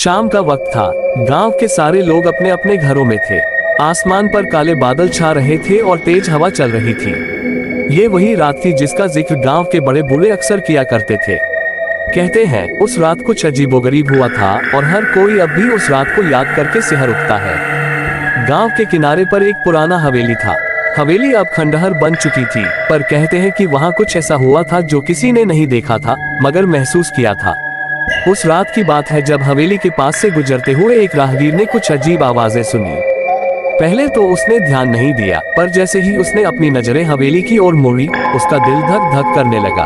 शाम का वक्त था। गांव के सारे लोग अपने अपने घरों में थे। आसमान पर काले बादल छा रहे थे और तेज हवा चल रही थी। ये वही रात थी जिसका जिक्र गांव के बड़े बूढ़े अक्सर किया करते थे। कहते हैं उस रात कुछ अजीबोगरीब हुआ था और हर कोई अब भी उस रात को याद करके सिहर उठता है। गांव के किनारे पर एक पुराना हवेली था। हवेली अब खंडहर बन चुकी थी, पर कहते हैं कि वहां कुछ ऐसा हुआ था जो किसी ने नहीं देखा था मगर महसूस किया था। उस रात की बात है जब हवेली के पास से गुजरते हुए एक राहगीर ने कुछ अजीब आवाजें सुनी। पहले तो उसने ध्यान नहीं दिया, पर जैसे ही उसने अपनी नजरें हवेली की ओर मोड़ी, उसका दिल धक धक करने लगा।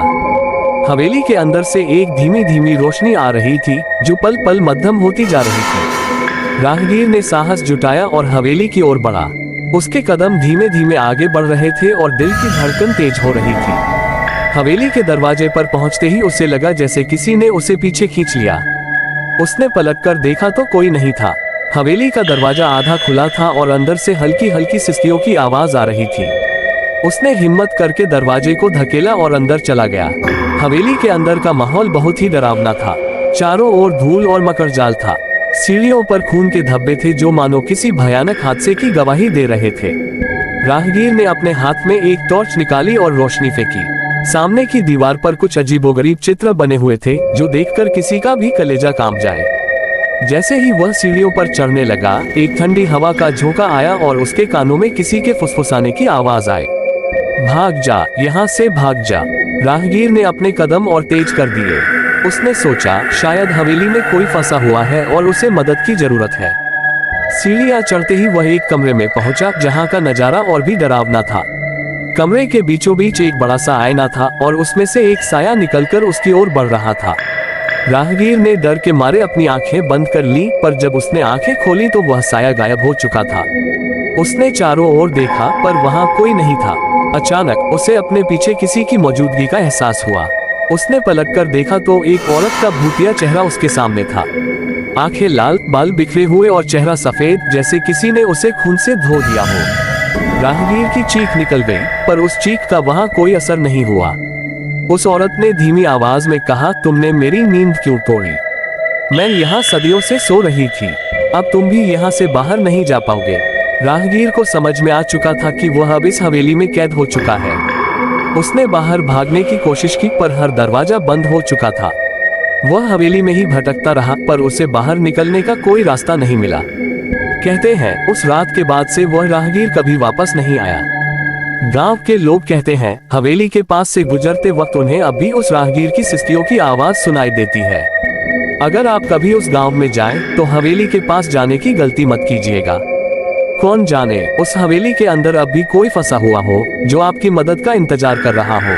हवेली के अंदर से एक धीमी धीमी रोशनी आ रही थी जो पल पल मध्यम होती जा रही थी। राहगीर ने साहस जुटाया और हवेली की ओर बढ़ा। उसके कदम धीमे धीमे आगे बढ़ रहे थे और दिल की धड़कन तेज हो रही थी। हवेली के दरवाजे पर पहुंचते ही उसे लगा जैसे किसी ने उसे पीछे खींच लिया। उसने पलटकर देखा तो कोई नहीं था। हवेली का दरवाजा आधा खुला था और अंदर से हल्की हल्की सिसकियों की आवाज आ रही थी। उसने हिम्मत करके दरवाजे को धकेला और अंदर चला गया। हवेली के अंदर का माहौल बहुत ही डरावना था। चारों ओर धूल और मकड़जाल था। सीढ़ियों पर खून के धब्बे थे जो मानो किसी भयानक हादसे की गवाही दे रहे थे। राहगीर ने अपने हाथ में एक टॉर्च निकाली और रोशनी फेंकी। सामने की दीवार पर कुछ अजीबोगरीब चित्र बने हुए थे जो देखकर किसी का भी कलेजा कांप जाए। जैसे ही वह सीढ़ियों पर चढ़ने लगा, एक ठंडी हवा का झोंका आया और उसके कानों में किसी के फुसफुसाने की आवाज आई। भाग जा, यहाँ से भाग जा। राहगीर ने अपने कदम और तेज कर दिए। उसने सोचा शायद हवेली में कोई फंसा हुआ है और उसे मदद की जरूरत है। सीढ़ियां चढ़ते ही वह एक कमरे में पहुंचा जहां का नजारा और भी डरावना था। कमरे के बीचों बीच एक बड़ा सा आईना था और उसमें से एक साया निकलकर उसकी ओर बढ़ रहा था। राहगीर ने डर के मारे अपनी आंखें बंद कर ली, पर जब उसने आंखें खोली तो वह साया गायब हो चुका था। उसने चारों ओर देखा पर वहां कोई नहीं था। अचानक उसे अपने पीछे किसी की मौजूदगी का एहसास हुआ। उसने पलटकर देखा तो एक औरत का भूतिया चेहरा उसके सामने था। आंखें लाल, बाल बिखरे हुए और चेहरा सफेद, जैसे किसी ने उसे खून से धो दिया हो। राहगीर की चीख निकल गई, पर उस चीख का वहां कोई असर नहीं हुआ। उस औरत ने धीमी आवाज में कहा, तुमने मेरी नींद क्यों तोड़ी? मैं यहाँ सदियों से सो रही थी। अब तुम भी यहाँ से बाहर नहीं जा पाओगे। राहगीर को समझ में आ चुका था कि वह अब इस हवेली में कैद हो चुका है। उसने बाहर भागने की कोशिश की पर हर दरवाजा बंद हो चुका था। वह हवेली में ही भटकता रहा पर उसे बाहर निकलने का कोई रास्ता नहीं मिला। कहते हैं उस रात के बाद से वह राहगीर कभी वापस नहीं आया। गांव के लोग कहते हैं हवेली के पास से गुजरते वक्त उन्हें अब भी उस राहगीर की सिसकियों की आवाज सुनाई देती है। अगर आप कभी उस गांव में जाएं तो हवेली के पास जाने की गलती मत कीजिएगा। कौन जाने उस हवेली के अंदर अब भी कोई फंसा हुआ हो जो आपकी मदद का इंतजार कर रहा हो।